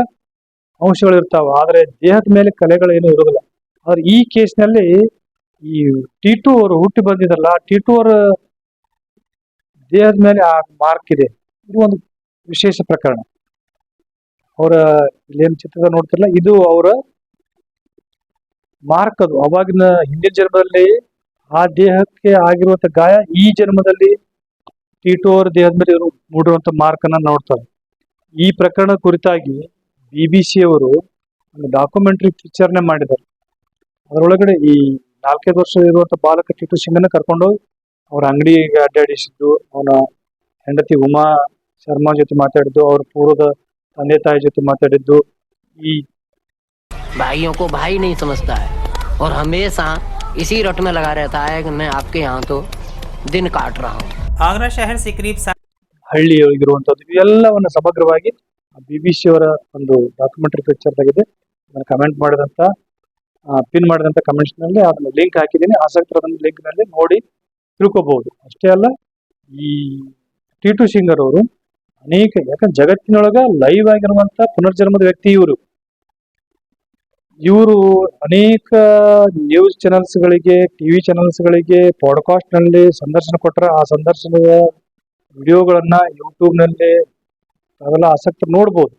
ಅಂಶಗಳಿರ್ತಾವ, ಆದ್ರೆ ದೇಹದ ಮೇಲೆ ಕಲೆಗಳೇನು ಇರೋದಿಲ್ಲ. ಆದ್ರೆ ಈ ಕೇಸ್ನಲ್ಲಿ ಈ ಟಿ2 ಅವರು ಹುಟ್ಟಿ ಬಂದಿದಲ್ಲ, ಟಿ2 ಅವರ ದೇಹದ ಮೇಲೆ ಆ ಮಾರ್ಕ್ ಇದೆ. ಇದು ಒಂದು ವಿಶೇಷ ಪ್ರಕರಣ. ಅವರ ಇಲ್ಲೇನು ಚಿತ್ರ ನೋಡ್ತಿರಲ್ಲ, ಇದು ಅವರ ಮಾರ್ಕ್. ಅದು ಅವಾಗಿನ ಹಿಂದಿನ ಜನ್ಮದಲ್ಲಿ ಆ ದೇಹಕ್ಕೆ ಆಗಿರುವಂತ ಗಾಯ ಈ ಜನ್ಮದಲ್ಲಿ ಟಿ2 ಅವರ ದೇಹದ ಮೇಲೆ ಮೂಡಿರುವಂತ ಮಾರ್ಕ್ ಅನ್ನ ನೋಡ್ತಾರೆ. ಈ ಪ್ರಕರಣ ಕುರಿತಾಗಿ BBC ಅವರು ಒಂದು ಡಾಕ್ಯುಮೆಂಟರಿ ಪಿಕ್ಚರ್ನೇ ಮಾಡಿದ್ದಾರೆ. ಅದರೊಳಗಡೆ ಈ 4-5 ವರ್ಷ ಇರುವಂತ ಬಾಲಕ ಟಿ2 ಸಿಂಗನ್ನ ಕರ್ಕೊಂಡೋಗಿ ಅವ್ರ ಅಂಗಡಿಗೆ ಅಡ್ಡಾಡಿಸಿದ್ದು, ಅವನ ಹೆಂಡತಿ ಉಮಾ ಶರ್ಮಾ ಜೊತೆ ಮಾತಾಡಿದ್ದು, ಅವ್ರ ಪೂರ್ವದ ತಂದೆ ತಾಯಿ ಜೊತೆ ಮಾತಾಡಿದ್ದು. ಈ भाइयों को भाई नहीं समझता है और हमेशा इसी रट में लगा रहता है कि मैं आपके यहाँ तो दिन काट रहा हूँ। आगरा शहर से करीब ಹಳ್ಳಿಯೊಳಗಿರುವಂತದ್ದು ಇವೆಲ್ಲವನ್ನ ಸಮಗ್ರವಾಗಿ BBC ಅವರ ಒಂದು ಡಾಕ್ಯುಮೆಂಟರಿ ಪಿಕ್ಚರ್ ಆಗಿದೆ. ನಾನು ಕಮೆಂಟ್ ಮಾಡಿದಂತ ಪಿನ್ ಮಾಡಿದಂತ ಕಮೆಂಟ್ಸ್ ನಲ್ಲಿ ಅದನ್ನ ಲಿಂಕ್ ಹಾಕಿದ್ದೀನಿ. ಆಸಕ್ತರ ಲಿಂಕ್ ನಲ್ಲಿ ನೋಡಿ ತಿಳ್ಕೊಬಹುದು. ಅಷ್ಟೇ ಅಲ್ಲ, ಈ ಟಿ2 ಸಿಂಗರ್ ಅವರು ಅನೇಕ, ಯಾಕಂದ್ರೆ ಜಗತ್ತಿನೊಳಗ ಲೈವ್ ಆಗಿರುವಂತ ಪುನರ್ಜನ್ಮದ ವ್ಯಕ್ತಿ ಇವರು ಅನೇಕ ನ್ಯೂಸ್ ಚಾನೆಲ್ಸ್ ಗಳಿಗೆ, ಟಿವಿ ಚಾನೆಲ್ಸ್ ಗಳಿಗೆ ಪಾಡ್ಕಾಸ್ಟ್ ನಲ್ಲಿ ಸಂದರ್ಶನ ಕೊಟ್ಟರೆ ಆ ಸಂದರ್ಶನದ ವಿಡಿಯೋಗಳನ್ನ ಯೂಟ್ಯೂಬ್ ನಲ್ಲಿ ಅವೆಲ್ಲ ಆಸಕ್ತರು ನೋಡ್ಬೋದು.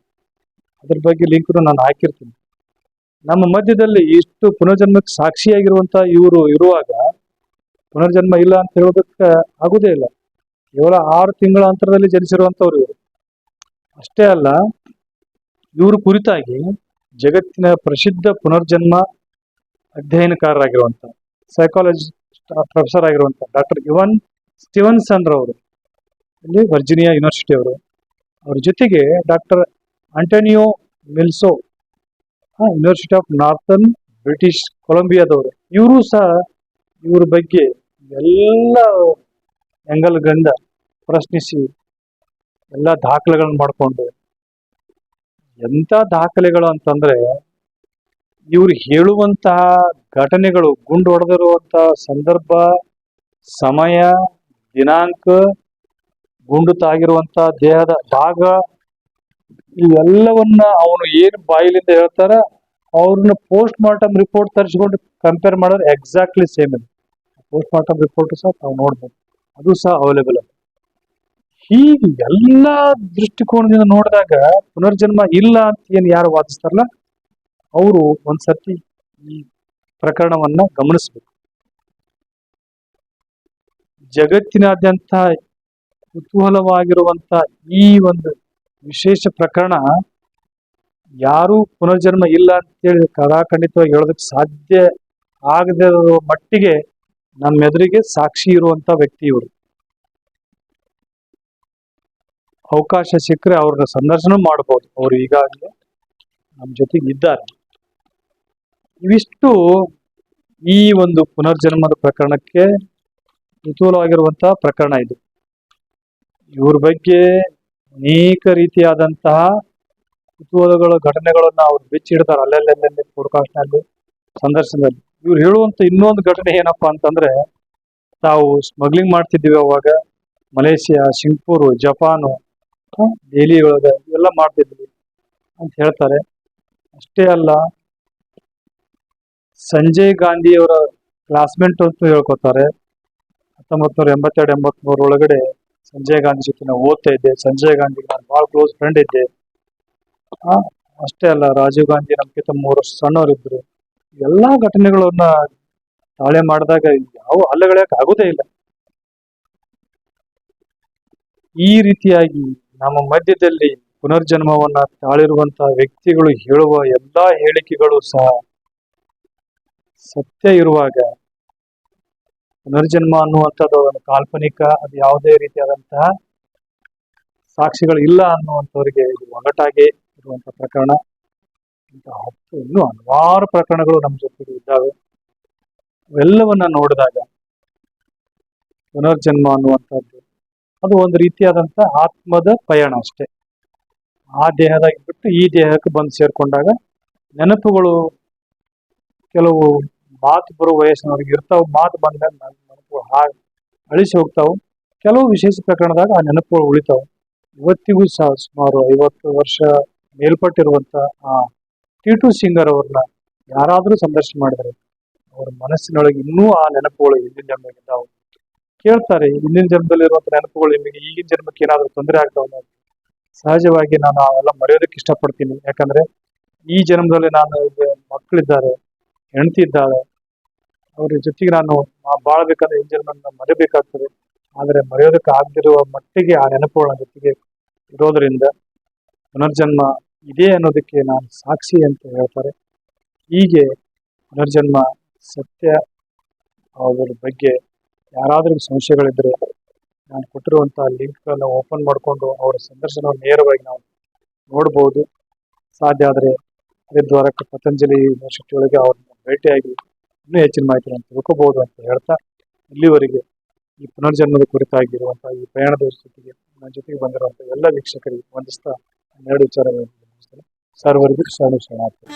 ಅದ್ರ ಬಗ್ಗೆ ಲಿಂಕ್ ನಾನು ಹಾಕಿರ್ತೀನಿ. ನಮ್ಮ ಮಧ್ಯದಲ್ಲಿ ಇಷ್ಟು ಪುನರ್ಜನ್ಮಕ್ಕೆ ಸಾಕ್ಷಿಯಾಗಿರುವಂತ ಇವರು ಇರುವಾಗ ಪುನರ್ಜನ್ಮ ಇಲ್ಲ ಅಂತ ಹೇಳೋದಕ್ಕೆ ಆಗುದೇ ಇಲ್ಲ. ಕೇವಲ 6 ತಿಂಗಳ ಅಂತರದಲ್ಲಿ ಜನಿಸಿರುವಂತವ್ರು ಇವರು. ಅಷ್ಟೇ ಅಲ್ಲ, ಇವರು ಕುರಿತಾಗಿ ಜಗತ್ತಿನ ಪ್ರಸಿದ್ಧ ಪುನರ್ಜನ್ಮ ಅಧ್ಯಯನಕಾರರಾಗಿರುವಂತ, ಸೈಕಾಲಜಿ ಪ್ರೊಫೆಸರ್ ಆಗಿರುವಂತ ಡಾಕ್ಟರ್ ಇವನ್ ಸ್ಟಿವನ್ಸನ್ ರವರು, ಇಲ್ಲಿ ವರ್ಜಿನಿಯಾ ಯೂನಿವರ್ಸಿಟಿ ಅವರು, ಅವ್ರ ಜೊತೆಗೆ doctor Antonio Mills, university of northern British ಕೊಲಂಬಿಯಾದವರು, ಇವರು ಸಹ ಇವ್ರ ಬಗ್ಗೆ ಎಲ್ಲ ಎಂಗಲ್ಗಳಿಂದ ಪ್ರಶ್ನಿಸಿ ಎಲ್ಲ ದಾಖಲೆಗಳನ್ನ ಮಾಡಿಕೊಂಡು, ಎಂಥ ದಾಖಲೆಗಳು ಅಂತಂದ್ರೆ ಇವ್ರು ಹೇಳುವಂತಹ ಘಟನೆಗಳು, ಗುಂಡು ಹೊಡೆದಿರುವಂತಹ ಸಂದರ್ಭ, ಸಮಯ, ದಿನಾಂಕ, ಗುಂಡು ತಾಗಿರುವಂತಹ ದೇಹದ ಭಾಗ, ಇವೆಲ್ಲವನ್ನ ಅವನು ಏನು ಬಾಯಿಲಿಂದ ಹೇಳ್ತಾರ ಅವ್ರನ್ನ ಪೋಸ್ಟ್ ಮಾರ್ಟಮ್ ರಿಪೋರ್ಟ್ ತರಿಸ್ಕೊಂಡು ಕಂಪೇರ್ ಮಾಡಿದ್ರೆ ಎಕ್ಸಾಕ್ಟ್ಲಿ ಸೇಮ್ ಇದೆ. ಪೋಸ್ಟ್ ಮಾರ್ಟಮ್ ರಿಪೋರ್ಟ್ ಸಹ ತಾವು ನೋಡ್ಬೋದು, ಅದು ಸಹ ಅವೈಲೇಬಲ್ ಇದೆ. ಹೀಗೆ ಎಲ್ಲ ದೃಷ್ಟಿಕೋನದಿಂದ ನೋಡಿದಾಗ ಪುನರ್ಜನ್ಮ ಇಲ್ಲ ಅಂತ ಏನು ಯಾರು ವಾದಿಸ್ತಾರಲ್ಲ ಅವರು ಒಂದ್ಸತಿ ಈ ಪ್ರಕರಣವನ್ನ ಗಮನಿಸ್ಬೇಕು. ಜಗತ್ತಿನಾದ್ಯಂತ ಕುತೂಹಲವಾಗಿರುವಂತ ಈ ಒಂದು ವಿಶೇಷ ಪ್ರಕರಣ ಯಾರು ಪುನರ್ಜನ್ಮ ಇಲ್ಲ ಅಂತೇಳಿ ಕಡಾಖಂಡಿತವಾಗಿ ಹೇಳೋದಕ್ಕೆ ಸಾಧ್ಯ ಆಗದ ಮಟ್ಟಿಗೆ ನಮ್ಮೆದುರಿಗೆ ಸಾಕ್ಷಿ ಇರುವಂತ ವ್ಯಕ್ತಿ ಇವರು. ಅವಕಾಶ ಸಿಕ್ಕರೆ ಅವ್ರನ್ನ ಸಂದರ್ಶನ ಮಾಡಬಹುದು, ಅವರು ಈಗಾಗಲೇ ನಮ್ಮ ಜೊತೆಗೆ ಇದ್ದಾರೆ. ಇವಿಷ್ಟು ಈ ಒಂದು ಪುನರ್ಜನ್ಮದ ಪ್ರಕರಣಕ್ಕೆ ಕುತೂಹಲವಾಗಿರುವಂತಹ ಪ್ರಕರಣ ಇದು. ಇವ್ರ ಬಗ್ಗೆ ಅನೇಕ ರೀತಿಯಾದಂತಹ ಕುತೂಹಲಗಳ ಘಟನೆಗಳನ್ನ ಅವ್ರು ಬಿಚ್ಚಿಡ್ತಾರೆ ಅಲ್ಲೆಲ್ಲೆಲ್ಲೆಲ್ಲಿ ಪೋಡ್ಕಾಸ್ಟ್ನಲ್ಲಿ, ಸಂದರ್ಶನದಲ್ಲಿ. ಇವ್ರು ಹೇಳುವಂತ ಇನ್ನೊಂದು ಘಟನೆ ಏನಪ್ಪಾ ಅಂತಂದ್ರೆ, ತಾವು ಸ್ಮಗ್ಲಿಂಗ್ ಮಾಡ್ತಿದ್ದೀವಿ ಅವಾಗ ಮಲೇಷಿಯಾ, ಸಿಂಗಪೂರು, ಜಪಾನು, ದೆಹಲಿ ಒಳಗೆ ಇವೆಲ್ಲ ಮಾಡ್ತಿದ್ವಿ ಅಂತ ಹೇಳ್ತಾರೆ. ಅಷ್ಟೇ ಅಲ್ಲ, ಸಂಜಯ್ ಗಾಂಧಿ ಅವರ ಕ್ಲಾಸ್ಮೇಟ್ ಅಂತ ಹೇಳ್ಕೊತಾರೆ. 1982-83 ಒಳಗಡೆ ಸಂಜಯ್ ಗಾಂಧಿ ಜೊತೆ ನಾವು ಓದ್ತಾ ಇದ್ದೆ. ಸಂಜಯ್ ಗಾಂಧಿ ನಾನು ಭಾಳ ಕ್ಲೋಸ್ ಫ್ರೆಂಡ್ ಇದ್ದೆ. ಅಷ್ಟೇ ಅಲ್ಲ, ರಾಜೀವ್ ಗಾಂಧಿ ನಮ್ಗಿಂತ 3 ವರ್ಷ ಸಣ್ಣವರಿದ್ರು. ಎಲ್ಲಾ ಘಟನೆಗಳನ್ನ ತಾಳೆ ಮಾಡಿದಾಗ ಯಾವ ಅಲ್ಲಗಳಕ್ಕೆ ಆಗೋದೇ ಇಲ್ಲ. ಈ ರೀತಿಯಾಗಿ ನಮ್ಮ ಮಧ್ಯದಲ್ಲಿ ಪುನರ್ಜನ್ಮವನ್ನ ತಾಳಿರುವಂತಹ ವ್ಯಕ್ತಿಗಳು ಹೇಳುವ ಎಲ್ಲಾ ಹೇಳಿಕೆಗಳು ಸಹ ಸತ್ಯ ಇರುವಾಗ, ಪುನರ್ಜನ್ಮ ಅನ್ನುವಂಥದ್ದು ಒಂದು ಕಾಲ್ಪನಿಕ, ಅದು ಯಾವುದೇ ರೀತಿಯಾದಂತಹ ಸಾಕ್ಷಿಗಳು ಇಲ್ಲ ಅನ್ನುವಂಥವ್ರಿಗೆ ಇದು ಒಗಟಾಗಿ ಇರುವಂತಹ ಪ್ರಕರಣ. ಇಂತಹ ಇನ್ನೂ ಹಲವಾರು ಪ್ರಕರಣಗಳು ನಮ್ಮ ಜೊತೆಗೆ ಇದ್ದಾವೆ. ಇವೆಲ್ಲವನ್ನ ನೋಡಿದಾಗ ಪುನರ್ಜನ್ಮ ಅನ್ನುವಂಥದ್ದು ಅದು ಒಂದು ರೀತಿಯಾದಂತಹ ಆತ್ಮದ ಪಯಣ ಅಷ್ಟೇ. ಆ ದೇಹದಾಗ ಬಿಟ್ಟು ಈ ದೇಹಕ್ಕೆ ಬಂದು ಸೇರ್ಕೊಂಡಾಗ ನೆನಪುಗಳು, ಕೆಲವು ಮಾತು ಬರೋ ವಯಸ್ಸಿನವ್ರಿಗೆ ಇರ್ತಾವ, ಮಾತು ಬಂದಾಗ ನೆನಪುಗಳು ಅಳಿಸಿ ಹೋಗ್ತಾವು. ಕೆಲವು ವಿಶೇಷ ಪ್ರಕರಣದಾಗ ಆ ನೆನಪುಗಳು ಉಳಿತಾವು. ಇವತ್ತಿಗೂ ಸಹ ಸುಮಾರು 50 ವರ್ಷ ಮೇಲ್ಪಟ್ಟಿರುವಂತ ಆ ಟಿ2 ಸಿಂಗರ್ ಅವ್ರನ್ನ ಯಾರಾದ್ರೂ ಸಂದರ್ಶನ ಮಾಡಿದರೆ ಅವ್ರ ಮನಸ್ಸಿನೊಳಗೆ ಇನ್ನೂ ಆ ನೆನಪುಗಳು ಹಿಂದಿನ ಜನ್ಮಕ್ಕಿದ್ದಾವು. ಕೇಳ್ತಾರೆ, ಹಿಂದಿನ ಜನ್ಮದಲ್ಲಿರುವಂತ ನೆನಪುಗಳು ನಿಮಗೆ ಈಗಿನ ಜನ್ಮಕ್ಕೆ ಏನಾದ್ರೂ ತೊಂದರೆ ಆಗ್ತಾವ? ಸಹಜವಾಗಿ ನಾನು ಅವೆಲ್ಲ ಮರೆಯೋದಕ್ಕೆ ಇಷ್ಟಪಡ್ತೀನಿ. ಯಾಕಂದ್ರೆ ಈ ಜನ್ಮದಲ್ಲಿ ನಾನು ಮಕ್ಕಳಿದ್ದಾರೆ, ಹೆಂಡತಿ ಇದ್ದಾಳೆ, ಅವ್ರ ಜೊತೆಗೆ ನಾನು ಬಾಳ್ಬೇಕಂದ್ರೆ ಈ ಜನ್ಮ ಮರೆಯಬೇಕಾಗ್ತದೆ. ಆದರೆ ಮರೆಯೋದಕ್ಕೆ ಆಗದಿರುವ ಮಟ್ಟಿಗೆ ಆ ನೆನಪುಗಳ ಜೊತೆಗೆ ಇರೋದ್ರಿಂದ ಪುನರ್ಜನ್ಮ ಇದೆ ಅನ್ನೋದಕ್ಕೆ ನಾನು ಸಾಕ್ಷಿ ಅಂತ ಹೇಳ್ತಾರೆ. ಹೀಗೆ ಪುನರ್ಜನ್ಮ ಸತ್ಯ, ಅದರ ಬಗ್ಗೆ ಯಾರಾದ್ರೂ ಸಂಶಯಗಳಿದ್ರೆ ನಾನು ಕೊಟ್ಟಿರುವಂತಹ ಲಿಂಕ್ಗಳನ್ನು ಓಪನ್ ಮಾಡಿಕೊಂಡು ಅವರ ಸಂದರ್ಶನವನ್ನು ನೇರವಾಗಿ ನಾವು ನೋಡ್ಬೋದು. ಸಾಧ್ಯ ಆದರೆ ಹರಿದ್ವಾರಕ್ಕೆ ಪತಂಜಲಿ ಯೂನಿವರ್ಸಿಟಿ ಒಳಗೆ ಅವ್ರನ್ನ ಭೇಟಿಯಾಗಿ ಇನ್ನೂ ಹೆಚ್ಚಿನ ಮಾಹಿತಿಯನ್ನು ತಿಳ್ಕೋಬಹುದು ಅಂತ ಹೇಳ್ತಾ, ಇಲ್ಲಿವರೆಗೆ ಈ ಪುನರ್ಜನ್ಮದ ಕುರಿತಾಗಿರುವಂತಹ ಈ ಪ್ರಯಾಣದ ಜೊತೆಗೆ ನನ್ನ ಜೊತೆಗೆ ಬಂದಿರುವಂತಹ ಎಲ್ಲ ವೀಕ್ಷಕರಿಗೆ ವಂದಿಸ್ತಾ 2 ವಿಚಾರಗಳನ್ನು ಸರ್ವರಿಗೂ ಶರಣಾರ್ಥಿ.